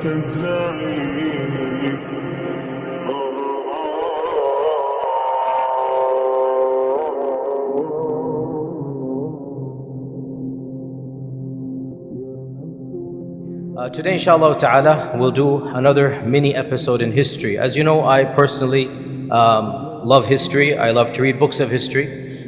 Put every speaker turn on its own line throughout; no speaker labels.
Today, inshallah ta'ala, we'll do another mini episode in history. As you know, I personally love history. I love to read books of history.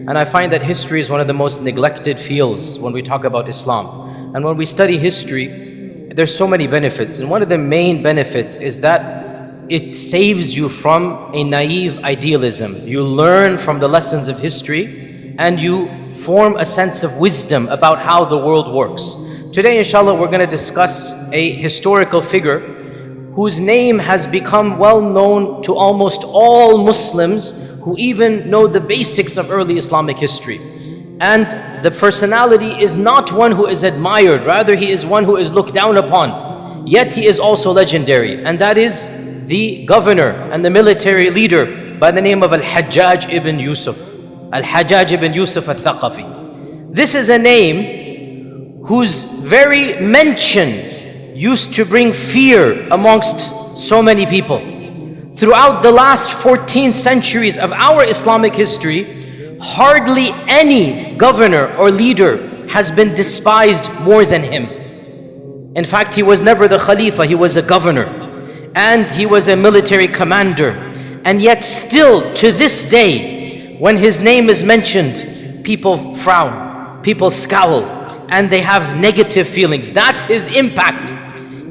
And I find that history is one of the most neglected fields when we talk about Islam. And when we study history, there's so many benefits. And one of the main benefits is that it saves you from a naive idealism. You learn from the lessons of history and you form a sense of wisdom about how the world works. Today, inshallah, we're going to discuss a historical figure whose name has become well known to almost all Muslims who even know the basics of early Islamic history. And the personality is not one who is admired, rather he is one who is looked down upon. Yet he is also legendary, and that is the governor and the military leader by the name of Al-Hajjaj Ibn Yusuf. Al-Hajjaj Ibn Yusuf al-Thaqafi. This is a name whose very mention used to bring fear amongst so many people. Throughout the last 14 centuries of our Islamic history, hardly any governor or leader has been despised more than him. In fact, he was never the Khalifa, he was a governor. And he was a military commander. And yet still, to this day, when his name is mentioned, people frown, people scowl, and they have negative feelings. That's his impact.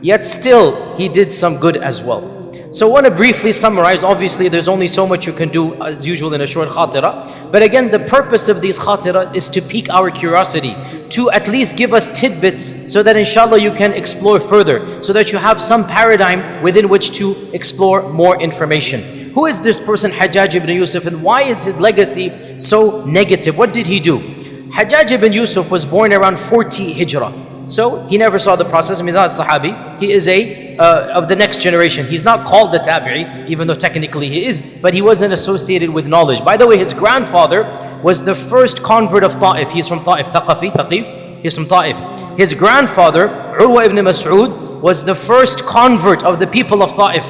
Yet still, he did some good as well. So I want to briefly summarize. Obviously, there's only so much you can do as usual in a short khatira. But again, the purpose of these khatiras is to pique our curiosity, to at least give us tidbits so that inshallah you can explore further, so that you have some paradigm within which to explore more information. Who is this person, Hajjaj Ibn Yusuf, and why is his legacy so negative? What did he do? Hajjaj Ibn Yusuf was born around 40 Hijrah. So he never saw the process. He's not a Sahabi. He is of the next generation. He's not called the Tabi'i, even though technically he is, but he wasn't associated with knowledge. By the way, his grandfather was the first convert of Ta'if. He's from Ta'if, Thaqif. He's from Ta'if. His grandfather, Urwa ibn Mas'ud, was the first convert of the people of Ta'if.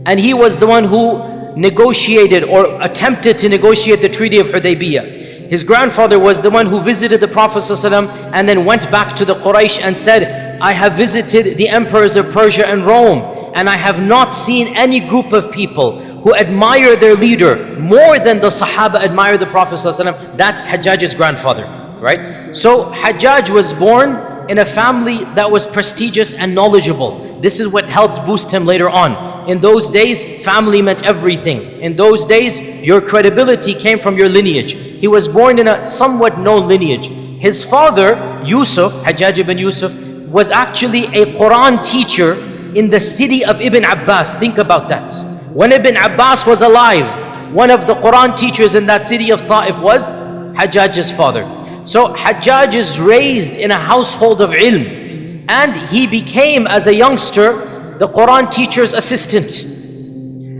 And he was the one who negotiated or attempted to negotiate the Treaty of Hudaybiyah. His grandfather was the one who visited the Prophet ﷺ and then went back to the Quraysh and said, I have visited the emperors of Persia and Rome, and I have not seen any group of people who admire their leader more than the Sahaba admire the Prophet ﷺ. That's Hajjaj's grandfather, right? So Hajjaj was born in a family that was prestigious and knowledgeable. This is what helped boost him later on. In those days, family meant everything. In those days, your credibility came from your lineage. He was born in a somewhat known lineage. His father, Yusuf, Hajjaj ibn Yusuf, was actually a Quran teacher in the city of Ibn Abbas. Think about that. When Ibn Abbas was alive, one of the Quran teachers in that city of Ta'if was Hajjaj's father. So Hajjaj is raised in a household of ilm, and he became, as a youngster, the Quran teacher's assistant.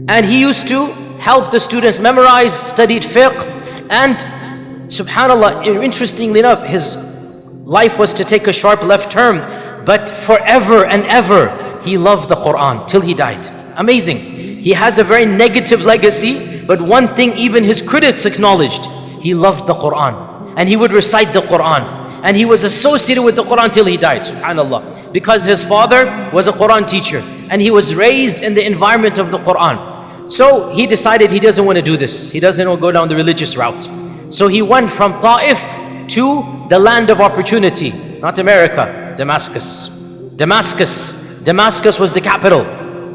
And he used to help the students memorize, studied fiqh, and subhanAllah, interestingly enough, his life was to take a sharp left turn, but forever and ever, he loved the Quran till he died. Amazing. He has a very negative legacy, but one thing even his critics acknowledged, he loved the Quran. And he would recite the Quran. And he was associated with the Quran till he died, subhanAllah. Because his father was a Quran teacher. And he was raised in the environment of the Quran. So he decided he doesn't want to do this. He doesn't want to go down the religious route. So he went from Ta'if to the land of opportunity. Not America, Damascus. Damascus was the capital.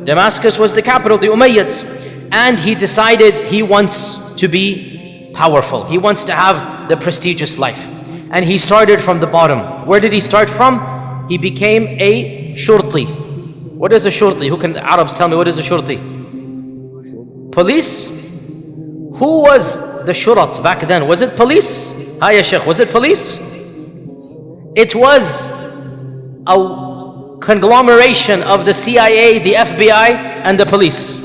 Damascus was the capital, the Umayyads. And he decided he wants to be powerful. He wants to have the prestigious life. And he started from the bottom. Where did he start from? He became a shurti. What is a shurti? Who can Arabs tell me what is a shurti? Police? Who was the shurat back then? Was it police? Hi ya Sheikh, was it police? It was a conglomeration of the CIA, the FBI, and the police.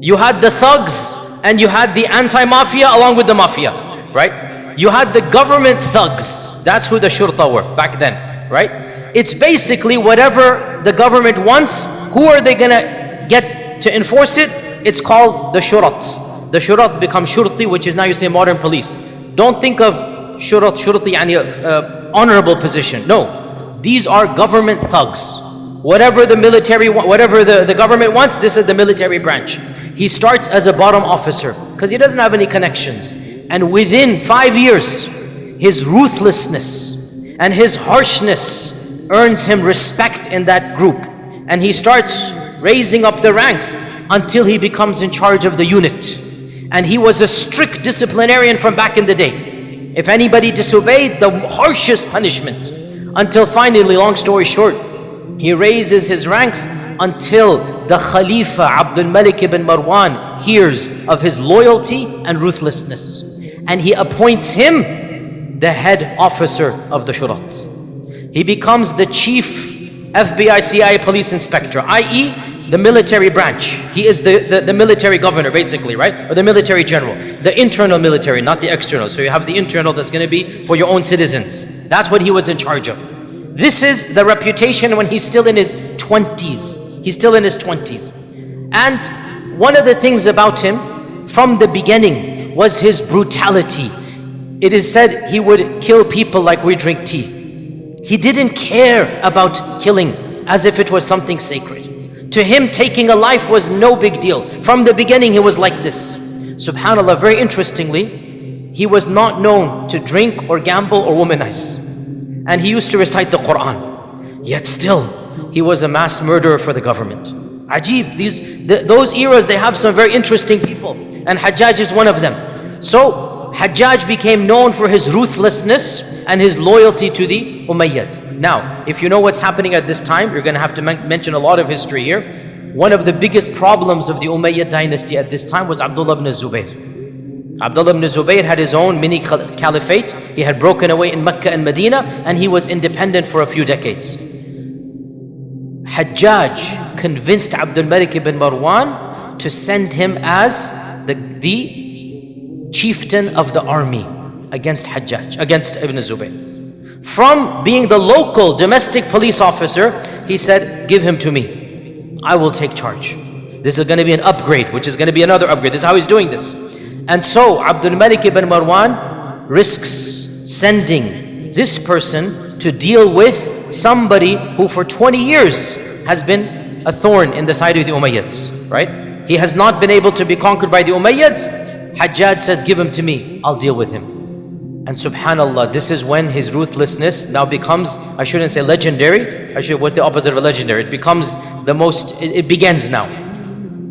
You had the thugs and you had the anti-mafia along with the mafia, right? You had the government thugs. That's who the shurta were back then, right? It's basically whatever the government wants, who are they gonna get to enforce it? It's called the shurat. The shurat become shurti, which is now you say modern police. Don't think of shurti yani honorable position. No, these are government thugs. Whatever the military, whatever the government wants, this is the military branch. He starts as a bottom officer because he doesn't have any connections. And within 5 years, his ruthlessness and his harshness earns him respect in that group. And he starts raising up the ranks until he becomes in charge of the unit. And he was a strict disciplinarian from back in the day. If anybody disobeyed, the harshest punishment. Until finally, long story short, he raises his ranks until the Khalifa Abdul Malik ibn Marwan hears of his loyalty and ruthlessness. And he appoints him the head officer of the Shurat. He becomes the chief FBI CIA police inspector, i.e. the military branch. He is the military governor basically, right? Or the military general. The internal military, not the external. So you have the internal that's going to be for your own citizens. That's what he was in charge of. This is the reputation when he's still in his 20s. He's still in his 20s. And one of the things about him from the beginning was his brutality. It is said he would kill people like we drink tea. He didn't care about killing as if it was something sacred. To him, taking a life was no big deal. From the beginning, he was like this. SubhanAllah, very interestingly, he was not known to drink or gamble or womanize. And he used to recite the Quran. Yet still, he was a mass murderer for the government. Ajib, those eras, they have some very interesting people. And Hajjaj is one of them. So, Hajjaj became known for his ruthlessness and his loyalty to the Umayyads. Now, if you know what's happening at this time, you're going to have to mention a lot of history here. One of the biggest problems of the Umayyad dynasty at this time was Abdullah ibn Zubayr. Abdullah ibn Zubayr had his own mini caliphate. He had broken away in Mecca and Medina, and he was independent for a few decades. Hajjaj convinced Abdul Malik ibn Marwan to send him as the chieftain of the army against Ibn Zubayr. From being the local domestic police officer, he said, give him to me. I will take charge. This is going to be an upgrade, which is going to be another upgrade. This is how he's doing this. And so Abdul Malik ibn Marwan risks sending this person to deal with somebody who for 20 years has been a thorn in the side of the Umayyads, right? He has not been able to be conquered by the Umayyads. Hajjaj says, give him to me, I'll deal with him. And subhanAllah, this is when his ruthlessness now becomes, I shouldn't say legendary, what's the opposite of a legendary? It becomes the most, it begins now.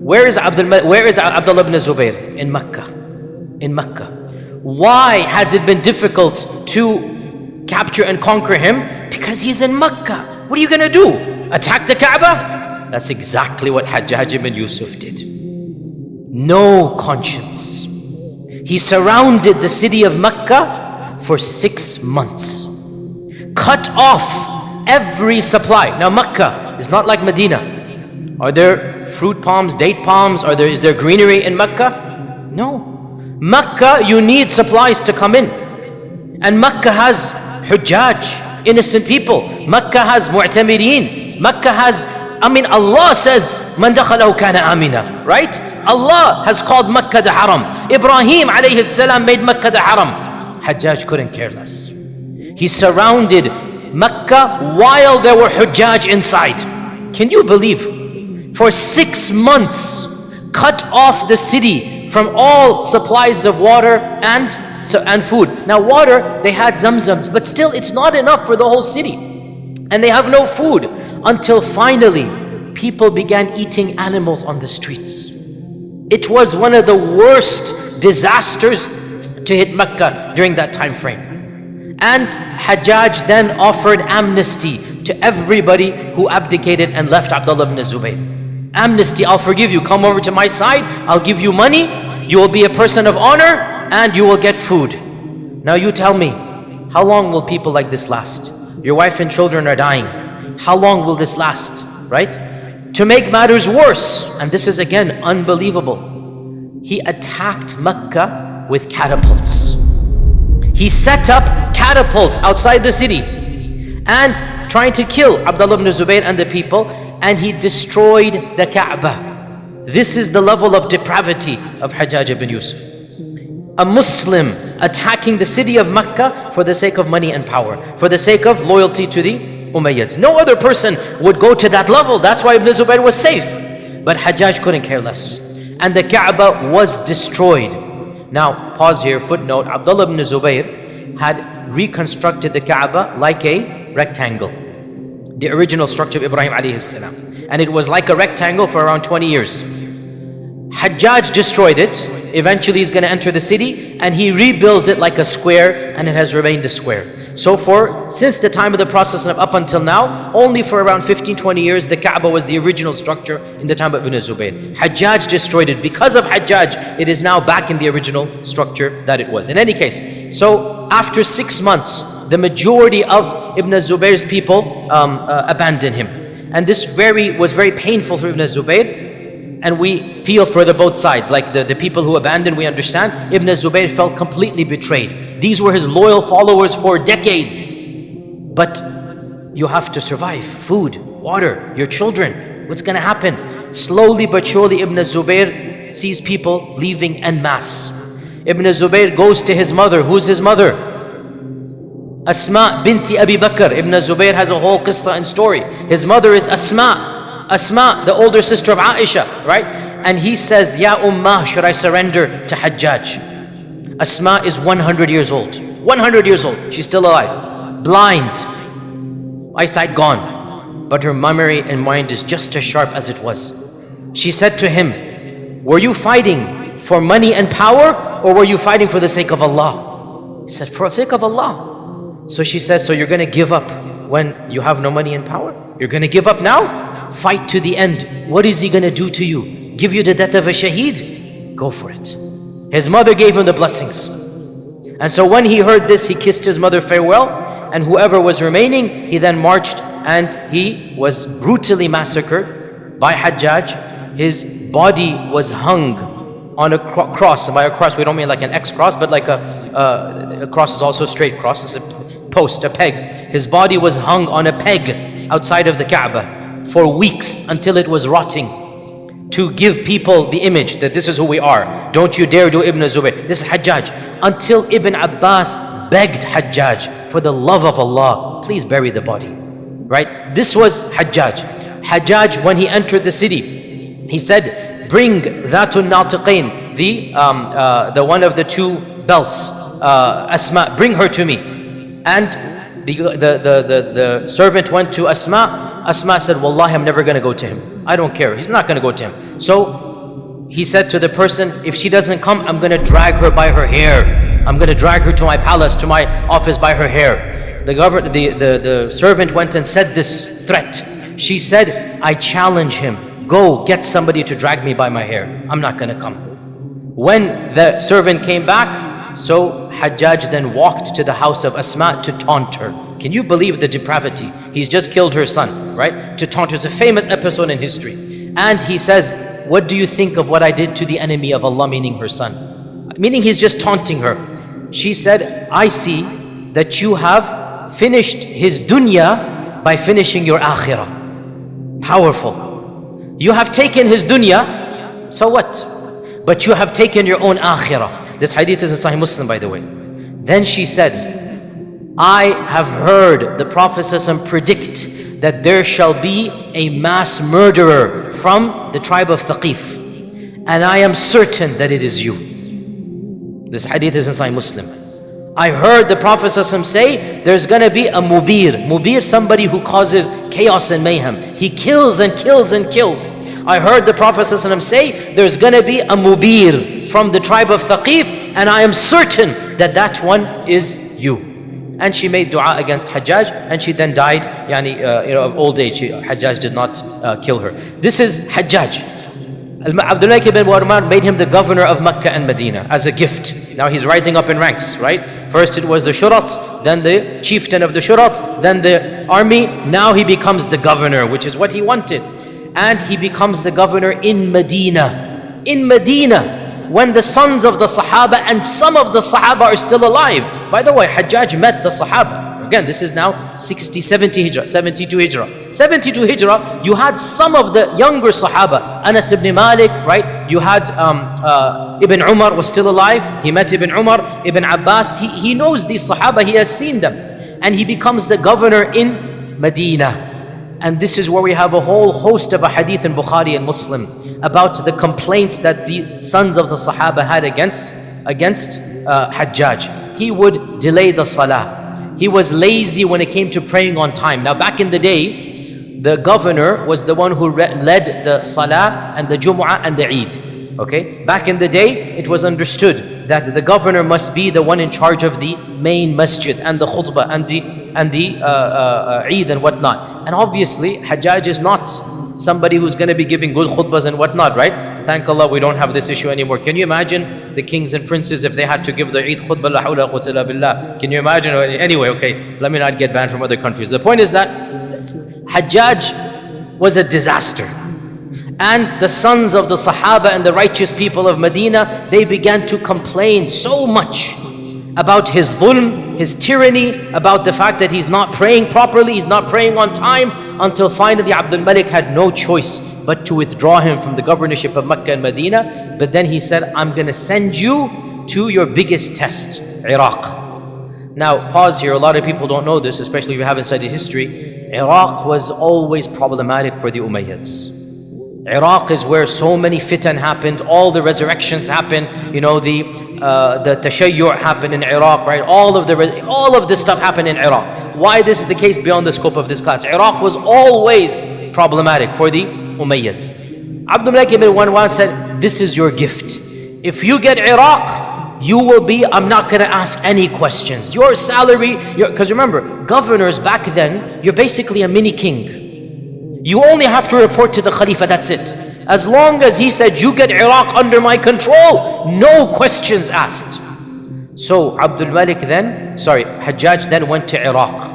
Where is Abdullah ibn Zubayr? In Mecca. In Mecca. Why has it been difficult to capture and conquer him? Because he's in Mecca. What are you going to do? Attack the Kaaba? That's exactly what Hajjaj Ibn Yusuf did. No conscience. He surrounded the city of Mecca for 6 months. Cut off every supply. Now Mecca is not like Medina. Are there fruit palms, date palms? Is there greenery in Mecca? No. Mecca, you need supplies to come in. And Mecca has Hajjaj, innocent people. Mecca has Mu'tamireen. Mecca has, Allah says, Man dakhalahu kana amina, right? Allah has called Mecca the Haram. Ibrahim alayhi salam made Mecca the Haram. Hajjaj couldn't care less. He surrounded Mecca while there were Hajjaj inside. Can you believe? For 6 months, cut off the city from all supplies of water and food. Now water, they had Zamzam, but still it's not enough for the whole city. And they have no food until finally people began eating animals on the streets. It was one of the worst disasters to hit Mecca during that time frame. And Hajjaj then offered amnesty to everybody who abdicated and left Abdullah ibn Zubayr. Amnesty, I'll forgive you. Come over to my side. I'll give you money. You will be a person of honor and you will get food. Now you tell me, how long will people like this last? Your wife and children are dying. How long will this last, right? To make matters worse, and this is again unbelievable, he attacked Mecca with catapults. He set up catapults outside the city. and trying to kill Abdullah ibn Zubayr and the people, and he destroyed the Kaaba. This is the level of depravity of Hajjaj ibn Yusuf. A Muslim attacking the city of Mecca for the sake of money and power, for the sake of loyalty to the Umayyads. No other person would go to that level. That's why Ibn Zubayr was safe. But Hajjaj couldn't care less. And the Kaaba was destroyed. Now, pause here, footnote. Abdullah ibn Zubayr had reconstructed the Kaaba like a rectangle. The original structure of Ibrahim alayhi salam. And it was like a rectangle for around 20 years. Hajjaj destroyed it. Eventually he's going to enter the city and he rebuilds it like a square, and it has remained a square. So since the time of the Prophet up until now, only for around 15-20 years, the Kaaba was the original structure in the time of Ibn Zubayr. Hajjaj destroyed it. Because of Hajjaj, it is now back in the original structure that it was. In any case, so after 6 months, the majority of Ibn Zubayr's people abandoned him. And this was very painful for Ibn Zubayr. And we feel for both sides, like the people who abandoned, we understand. Ibn Zubayr felt completely betrayed. These were his loyal followers for decades. But you have to survive. Food, water, your children. What's going to happen? Slowly but surely Ibn Zubayr sees people leaving en masse. Ibn Zubayr goes to his mother. Who's his mother? Asma binti Abi Bakr. Ibn Zubayr has a whole qissa and story. His mother is Asma, the older sister of Aisha, right? And he says, Ya Ummah, should I surrender to Hajjaj? Asma is 100 years old. 100 years old. She's still alive. Blind. Eyesight gone. But her memory and mind is just as sharp as it was. She said to him, were you fighting for money and power, or were you fighting for the sake of Allah? He said, for the sake of Allah. So she says, so you're going to give up when you have no money and power? You're going to give up now? Fight to the end. What is he going to do to you? Give you the death of a shaheed? Go for it. His mother gave him the blessings. And so when he heard this, he kissed his mother farewell, and whoever was remaining, he then marched, and he was brutally massacred by Hajjaj. His body was hung on a cross. And by a cross, we don't mean like an X cross, but like a cross is also a straight cross. It's a post, a peg. His body was hung on a peg outside of the Kaaba for weeks until it was rotting, to give people the image that this is who we are. Don't you dare do Ibn Zubayr. This is Hajjaj. Until Ibn Abbas begged Hajjaj, for the love of Allah, please bury the body. Right? This was Hajjaj. Hajjaj, when he entered the city, he said, bring Dhatun Natiqain, the one of the two belts, Asma, bring her to me. And the servant went to Asma. Asma said, Wallahi, I'm never going to go to him. I don't care. He's not going to go to him. So he said to the person, if she doesn't come, I'm going to drag her by her hair. I'm going to drag her to my palace, to my office by her hair. The servant went and said this threat. She said, I challenge him. Go get somebody to drag me by my hair. I'm not going to come. When the servant came back, so Hajjaj then walked to the house of Asma to taunt her. Can you believe the depravity? He's just killed her son, right? To taunt her. It's a famous episode in history. And he says, what do you think of what I did to the enemy of Allah, meaning her son? Meaning he's just taunting her. She said, I see that you have finished his dunya by finishing your akhirah. Powerful. You have taken his dunya, so what? But you have taken your own akhirah. This hadith is in Sahih Muslim, by the way. Then she said, I have heard the Prophet ﷺ predict that there shall be a mass murderer from the tribe of Thaqif. And I am certain that it is you. This hadith is in Sahih Muslim. I heard the Prophet ﷺ say there's going to be a mubir. Mubir, somebody who causes chaos and mayhem. He kills and kills and kills. I heard the Prophet ﷺ say there's going to be a mubir from the tribe of Thaqif, and I am certain that that one is you. And she made dua against Hajjaj, and she then died of old age. Hajjaj did not kill her. This is Hajjaj. Abdullah ibn Warman made him the governor of Mecca and Medina as a gift. Now he's rising up in ranks, right? First it was the Shurat, then the chieftain of the Shurat, then the army. Now he becomes the governor, which is what he wanted. And he becomes the governor in Medina. In Medina, when the sons of the Sahaba and some of the Sahaba are still alive. By the way, Hajjaj met the Sahaba. Again, this is now 60, 70 Hijrah, 72 Hijrah. 72 Hijrah, you had some of the younger Sahaba. Anas ibn Malik, right? You had Ibn Umar was still alive. He met Ibn Umar, Ibn Abbas. He knows these Sahaba, he has seen them. And he becomes the governor in Medina. And this is where we have a whole host of a hadith in Bukhari and Muslim about the complaints that the sons of the Sahaba had against Hajjaj. He would delay the salah. He was lazy when it came to praying on time. Now back in the day, the governor was the one who led the salah and the Jumu'ah and the Eid. Okay? Back in the day, it was understood that the governor must be the one in charge of the main masjid and the khutbah and the Eid and whatnot. And obviously, Hajjaj is not somebody who's going to be giving good khutbahs and whatnot, right? Thank Allah we don't have this issue anymore. Can you imagine the kings and princes if they had to give the Eid khutbah? La hawla quwwata illa billah. Can you imagine? Anyway, okay, let me not get banned from other countries. The point is that Hajjaj was a disaster. And the sons of the Sahaba and the righteous people of Medina, they began to complain so much about his dhulm, his tyranny, about the fact that he's not praying properly, he's not praying on time, until finally Abdul Malik had no choice but to withdraw him from the governorship of Mecca and Medina. But then he said, I'm going to send you to your biggest test, Iraq. Now, pause here. A lot of people don't know this, especially if you haven't studied history. Iraq was always problematic for the Umayyads. Iraq is where so many fitan happened, all the resurrections happened, you know, the tashayyu' happened in Iraq, right? All of this stuff happened in Iraq. Why this is the case beyond the scope of this class. Iraq was always problematic for the Umayyads. Abdul Malik ibn Marwan said, this is your gift. If you get Iraq, you will be, I'm not going to ask any questions. Your salary, because remember, governors back then, you're basically a mini king. You only have to report to the Khalifa, that's it. As long as he said, you get Iraq under my control, no questions asked. So Hajjaj then went to Iraq.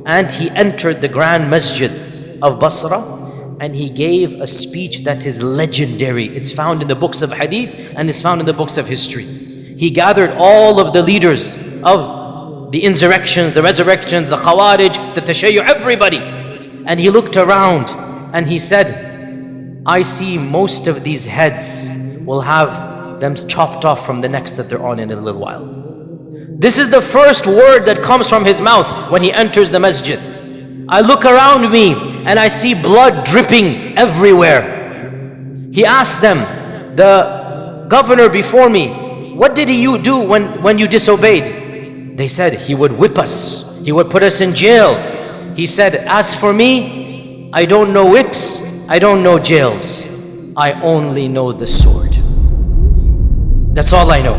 And he entered the Grand Masjid of Basra. And he gave a speech that is legendary. It's found in the books of hadith and it's found in the books of history. He gathered all of the leaders of the insurrections, the resurrections, the Khawarij, the Tashayyu', everybody. And he looked around and he said, I see most of these heads will have them chopped off from the necks that they're on in a little while. This is the first word that comes from his mouth when he enters the masjid. I look around me and I see blood dripping everywhere. He asked them, the governor before me, what did you do when you disobeyed? They said, he would whip us. He would put us in jail. He said, as for me, I don't know whips, I don't know jails. I only know the sword. That's all I know.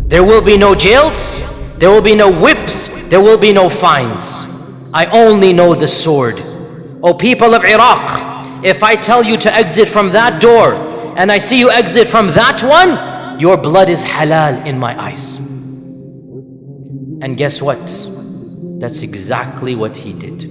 There will be no jails, there will be no whips, there will be no fines. I only know the sword. O people of Iraq, if I tell you to exit from that door, and I see you exit from that one, your blood is halal in my eyes. And guess what? That's exactly what he did.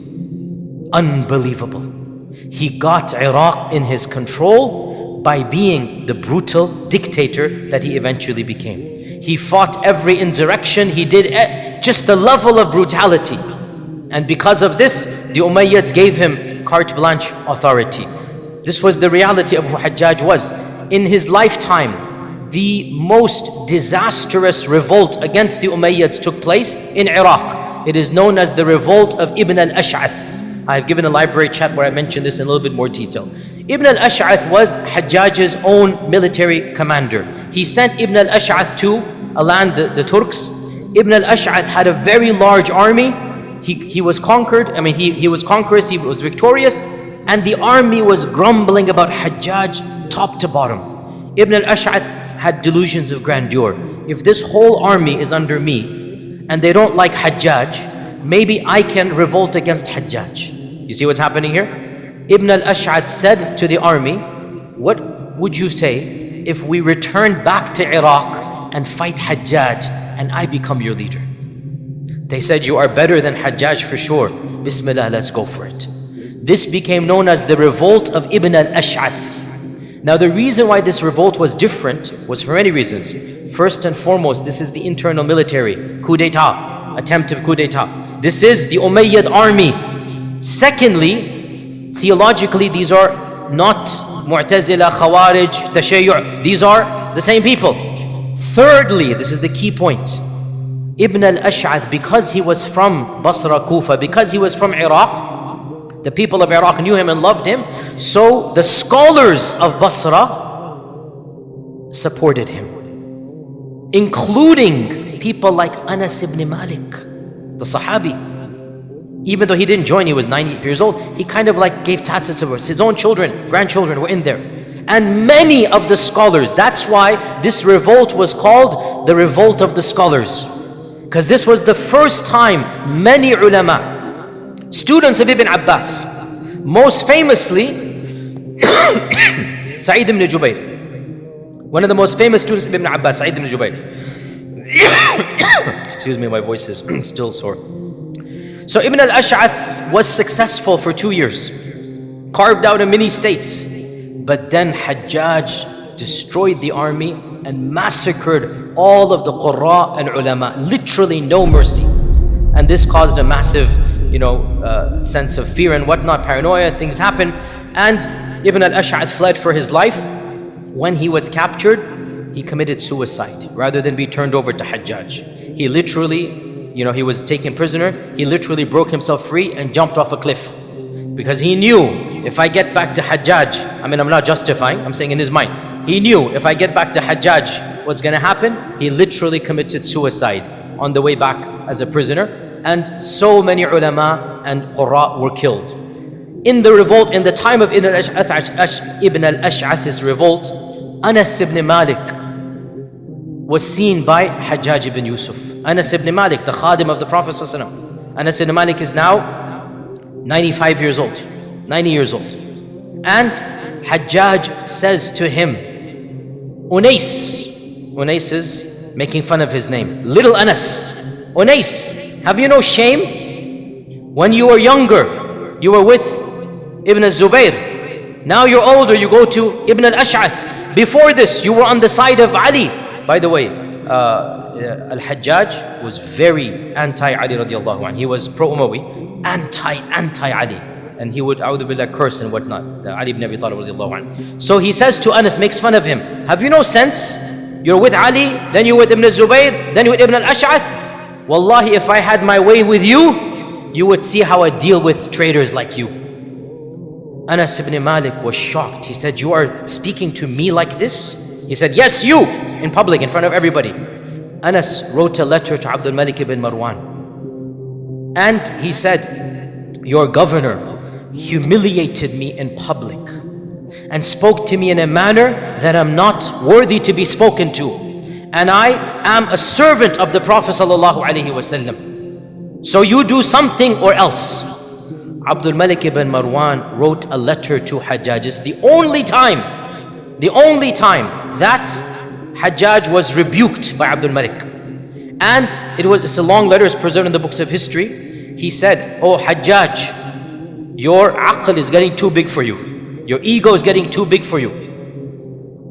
Unbelievable. He got Iraq in his control by being the brutal dictator that he eventually became. He fought every insurrection. He did just the level of brutality. And because of this, the Umayyads gave him carte blanche authority. This was the reality of who Hajjaj was. In his lifetime, the most disastrous revolt against the Umayyads took place in Iraq. It is known as the revolt of Ibn al-Ash'ath. I've given a library chat where I mentioned this in a little bit more detail. Ibn al-Ash'ath was Hajjaj's own military commander. He sent Ibn al-Ash'ath to a land, the Turks. Ibn al-Ash'ath had a very large army. He was conquered, he was conquerors, he was victorious, and the army was grumbling about Hajjaj top to bottom. Ibn al-Ash'ath had delusions of grandeur. If this whole army is under me, and they don't like Hajjaj, maybe I can revolt against Hajjaj. You see what's happening here? Ibn al-Ash'ath said to the army, what would you say if we return back to Iraq and fight Hajjaj and I become your leader? They said, you are better than Hajjaj for sure. Bismillah, let's go for it. This became known as the revolt of Ibn al-Ash'ath. Now the reason why this revolt was different was for many reasons. First and foremost, this is the internal military coup d'etat, attempt of coup d'etat. This is the Umayyad army. Secondly, theologically, these are not Mu'tazila, Khawarij, Tashayyu'. These are the same people. Thirdly, this is the key point. Ibn al-Ash'ath, because he was from Basra, Kufa, because he was from Iraq, the people of Iraq knew him and loved him, so the scholars of Basra supported him, including people like Anas ibn Malik, the Sahabi. Even though he didn't join, he was 90 years old, he kind of like gave tacit support. His own children, grandchildren were in there. And many of the scholars, that's why this revolt was called the revolt of the scholars. Because this was the first time many ulama, students of Ibn Abbas, most famously Sa'id ibn Jubayr, one of the most famous students of Ibn Abbas, Sa'id ibn Jubayr. Excuse me, my voice is still sore. So Ibn al-Ash'ath was successful for 2 years, carved out a mini state. But then Hajjaj destroyed the army and massacred all of the Qurra and ulama, literally no mercy. And this caused a massive, sense of fear and whatnot, paranoia, things happened. And Ibn al-Ash'ath fled for his life. When he was captured, he committed suicide rather than be turned over to Hajjaj. He literally, he was taken prisoner. He literally broke himself free and jumped off a cliff. Because he knew, if I get back to Hajjaj, I'm not justifying, I'm saying in his mind, he knew if I get back to Hajjaj, what's going to happen? He literally committed suicide on the way back as a prisoner. And so many ulama and qurra were killed. In the revolt, in the time of Ibn al-Ash'ath's revolt, Anas ibn Malik was seen by Hajjaj Ibn Yusuf. Anas ibn Malik, the khadim of the Prophet ﷺ. Anas ibn Malik is now 95 years old, 90 years old. And Hajjaj says to him, Unais is making fun of his name, little Anas. Unais, have you no shame? When you were younger, you were with Ibn al-Zubayr. Now you're older, you go to Ibn al-Ash'ath. Before this, you were on the side of Ali. By the way, Al-Hajjaj was very anti-Ali radiallahu anhu. He was pro-Umawi, anti-Ali. And he would, a'udhu billah, curse and whatnot. Ali ibn Abi Talib radiallahu anhu. So he says to Anas, makes fun of him, have you no sense? You're with Ali, then you're with Ibn al-Zubayr, then you're with Ibn al-Ash'ath. Wallahi, if I had my way with you, you would see how I deal with traitors like you. Anas ibn Malik was shocked. He said, you are speaking to me like this? He said, yes, you, in public, in front of everybody. Anas wrote a letter to Abdul Malik ibn Marwan. And he said, your governor humiliated me in public and spoke to me in a manner that I'm not worthy to be spoken to. And I am a servant of the Prophet ﷺ. So you do something or else. Abdul Malik ibn Marwan wrote a letter to Hajjaj. It's the only time that Hajjaj was rebuked by Abdul Malik. And it's a long letter, it's preserved in the books of history. He said, oh Hajjaj, your aql is getting too big for you. Your ego is getting too big for you.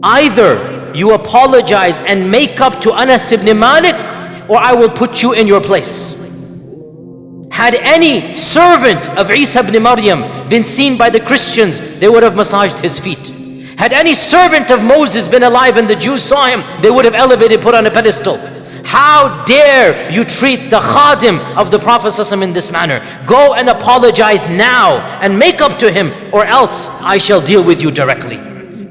Either you apologize and make up to Anas ibn Malik, or I will put you in your place. Had any servant of Isa ibn Maryam been seen by the Christians, they would have massaged his feet. Had any servant of Moses been alive and the Jews saw him, they would have elevated, put on a pedestal. How dare you treat the khadim of the Prophet ﷺ in this manner? Go and apologize now and make up to him, or else I shall deal with you directly.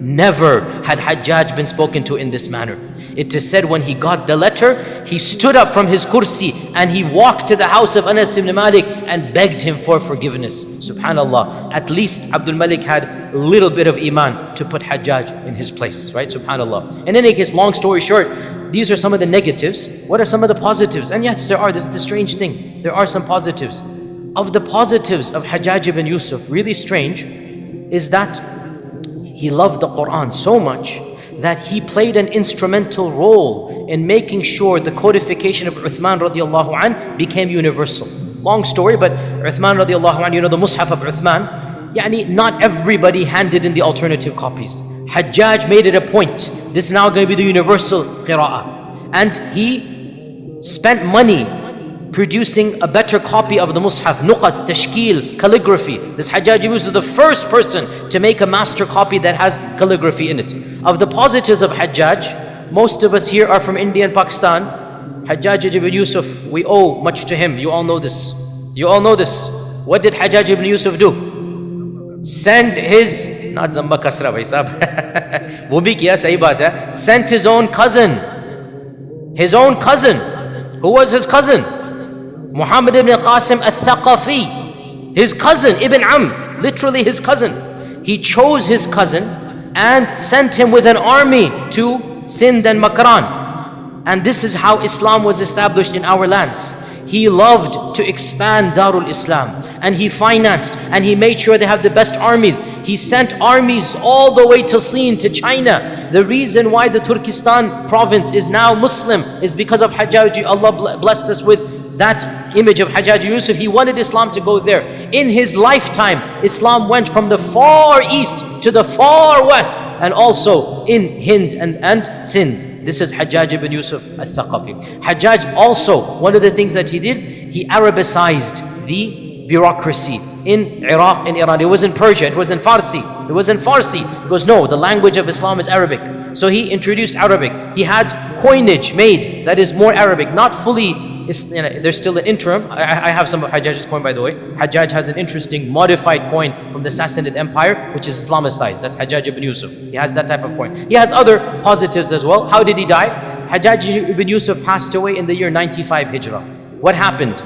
Never had Hajjaj been spoken to in this manner. It is said when he got the letter, he stood up from his kursi and he walked to the house of Anas ibn Malik and begged him for forgiveness. Subhanallah. At least Abdul Malik had a little bit of iman to put Hajjaj in his place, right? Subhanallah. In any case, long story short, these are some of the negatives. What are some of the positives? And yes, there are. This is the strange thing. There are some positives. Of the positives of Hajjaj ibn Yusuf, really strange, is that he loved the Quran so much that he played an instrumental role in making sure the codification of Uthman radiallahu anh became universal. Long story, but Uthman radiallahu anh, the Mus'haf of Uthman, not everybody handed in the alternative copies. Hajjaj made it a point, this is now going to be the universal qira'ah. And he spent money producing a better copy of the Mus'haf, nuqat, tashkil, calligraphy. This Hajjaj Ibn Yusuf is the first person to make a master copy that has calligraphy in it. Of the positives of Hajjaj, most of us here are from India and Pakistan. Hajjaj Ibn Yusuf, we owe much to him. You all know this. You all know this. What did Hajjaj Ibn Yusuf do? Send his, not zamba kasra bhai sahab, wo bhi kiya, sahi baat hai, sent his own cousin. His own cousin. Who was his cousin? Muhammad ibn Qasim al-Thaqafi. His cousin, Ibn Am, literally his cousin. He chose his cousin and sent him with an army to Sindh and Makran. And this is how Islam was established in our lands. He loved to expand Darul Islam, and he financed and he made sure they have the best armies. He sent armies all the way to Sindh, to China. The reason why the Turkestan province is now Muslim is because of Hajjaj. Allah blessed us with that image of Hajjaj Yusuf. He wanted Islam to go there. In his lifetime, Islam went from the far east to the far west, and also in Hind and Sindh. This is Hajjaj Ibn Yusuf al-Thaqafi. Hajjaj also, one of the things that he did, he Arabicized the bureaucracy in Iraq and Iran. It was in Persia, it was in Farsi. It was in Farsi. He goes, no, the language of Islam is Arabic. So he introduced Arabic. He had coinage made that is more Arabic, not fully. There's still an interim. I have some of Hajjaj's coin, by the way. Hajjaj has an interesting modified coin from the Sassanid Empire, which is Islamicized. That's Hajjaj Ibn Yusuf. He has that type of coin. He has other positives as well. How did he die? Hajjaj Ibn Yusuf passed away in the year 95 Hijrah. What happened?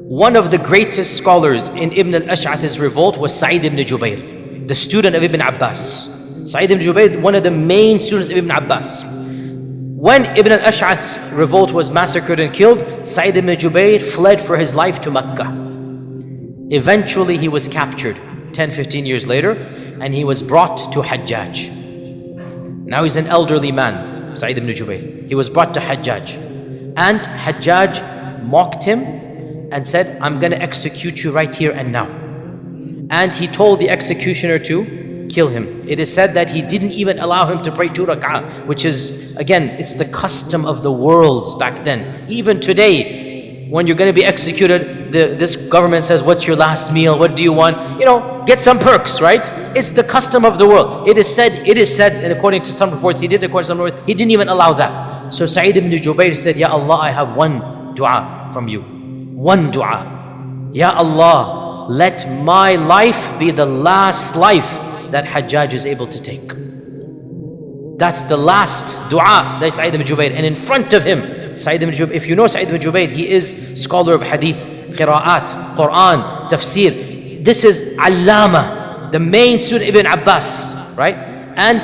One of the greatest scholars in Ibn al-Ash'ath's revolt was Sa'id ibn Jubayr, the student of Ibn Abbas. Sa'id ibn Jubayr, one of the main students of Ibn Abbas. When Ibn al-Ash'ath's revolt was massacred and killed, Sa'id ibn Jubayr fled for his life to Mecca. Eventually he was captured 10-15 years later, and he was brought to Hajjaj. Now he's an elderly man, Sa'id ibn Jubayr. He was brought to Hajjaj, and Hajjaj mocked him and said, I'm going to execute you right here and now. And he told the executioner to kill him. It is said that he didn't even allow him to pray 2 rak'ah, which is, again, it's the custom of the world back then. Even today, when you're going to be executed, this government says, what's your last meal? What do you want? You know, get some perks, right? It's the custom of the world. It is said, and according to some reports, he did, according to some reports, he didn't even allow that. So Sa'id ibn Jubayr said, Ya Allah, I have one dua from you. One dua. Ya Allah, let my life be the last life that Hajjaj is able to take. That's the last dua that Sa'id ibn Jubayr. And in front of him, Sa'id ibn Jubayr, if you know Sa'id ibn Jubayr, he is scholar of hadith, qira'at, Quran, tafsir. This is Allama, the main student Ibn Abbas, right? And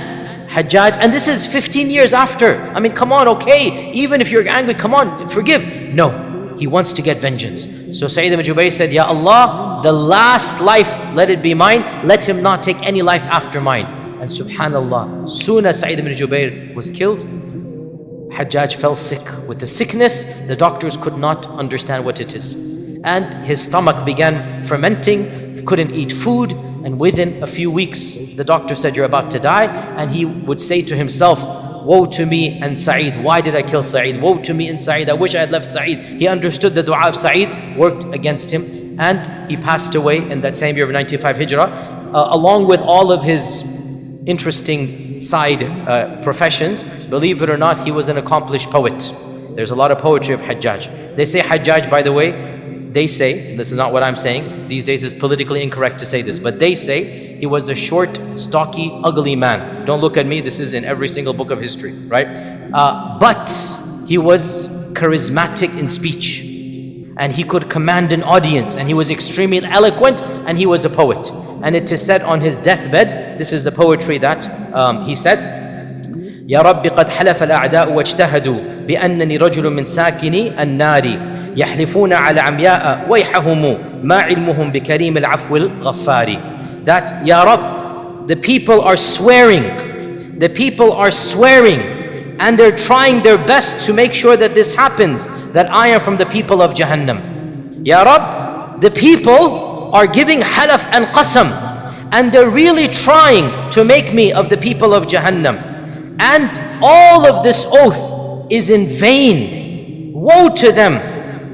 Hajjaj, and this is 15 years after. I mean, come on, okay, even if you're angry, come on, forgive. No, he wants to get vengeance. So Sa'id ibn Jubayr said, Ya Allah, the last life, let it be mine. Let him not take any life after mine. And subhanallah, soon as Sa'id ibn Jubayr was killed, Hajjaj fell sick. With the sickness, the doctors could not understand what it is. And his stomach began fermenting. He couldn't eat food. And within a few weeks, the doctor said, you're about to die. And he would say to himself, woe to me and Sa'id. Why did I kill Sa'id? Woe to me and Sa'id. I wish I had left Sa'id. He understood the dua of Sa'id worked against him. And he passed away in that same year of 95 Hijrah, along with all of his interesting side professions. Believe it or not, he was an accomplished poet. There's a lot of poetry of Hajjaj. They say Hajjaj, by the way, they say, this is not what I'm saying, these days it's politically incorrect to say this, but they say he was a short, stocky, ugly man. Don't look at me, this is in every single book of history, right? But he was charismatic in speech, and he could command an audience, and he was extremely eloquent, and he was a poet. And it is said on his deathbed, this is the poetry that he said, يا رب قد حلف الأعداء واجتهدوا بأنني رجل من ساكني النار يحلفون على عمياء ويحهم ما علمهم بكريم العفو الغفار. That, Ya Rab, the people are swearing, and they're trying their best to make sure that this happens, that I am from the people of Jahannam. Ya Rab, the people are giving halaf and qasam, and they're really trying to make me of the people of Jahannam. And all of this oath is in vain. Woe to them.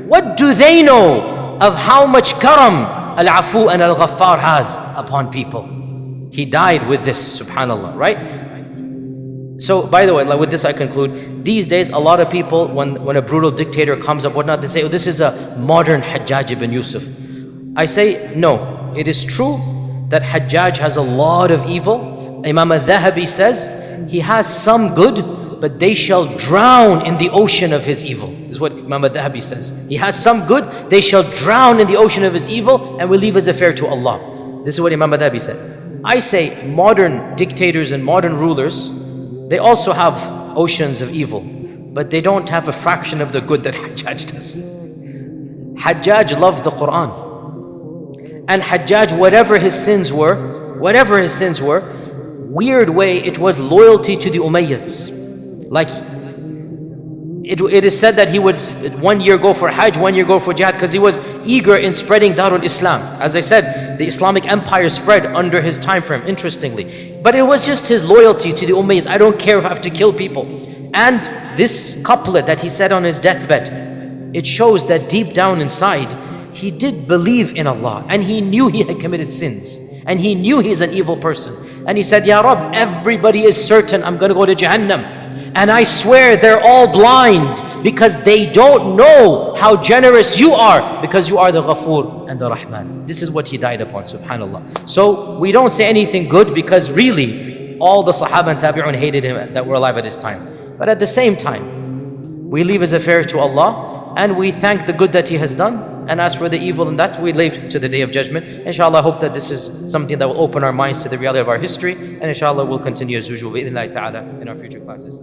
What do they know of how much karam Al-Afu and Al-Ghaffar has upon people? He died with this, subhanAllah, right? So, by the way, with this I conclude. These days, a lot of people, when a brutal dictator comes up, whatnot, they say, oh, this is a modern Hajjaj Ibn Yusuf. I say, no. It is true that Hajjaj has a lot of evil. Imam al-Dhahabi says, he has some good, but they shall drown in the ocean of his evil. This is what Imam al-Dhahabi says. He has some good, they shall drown in the ocean of his evil, and will leave his affair to Allah. This is what Imam al-Dhahabi said. I say modern dictators and modern rulers, they also have oceans of evil, but they don't have a fraction of the good that Hajjaj does. Hajjaj loved the Quran. And Hajjaj, whatever his sins were, weird way, it was loyalty to the Umayyads. Like, it is said that he would 1 year go for Hajj, 1 year go for Jihad, because he was eager in spreading Darul Islam. As I said, the Islamic empire spread under his time frame, interestingly. But it was just his loyalty to the Umayyads. I don't care if I have to kill people. And this couplet that he said on his deathbed, it shows that deep down inside, he did believe in Allah, and he knew he had committed sins, and he knew he's an evil person. And he said, Ya Rab, everybody is certain I'm going to go to Jahannam. And I swear they're all blind because they don't know how generous you are, because you are the Ghafoor and the Rahman. This is what he died upon, subhanAllah. So we don't say anything good, because really all the Sahaba and Tabi'un hated him that were alive at his time. But at the same time, we leave his affair to Allah, and we thank the good that he has done. And as for the evil in that, we leave to the Day of Judgment. Inshallah, I hope that this is something that will open our minds to the reality of our history. And inshallah, we'll continue as usual, bi'idhnillahi ta'ala, in our future classes.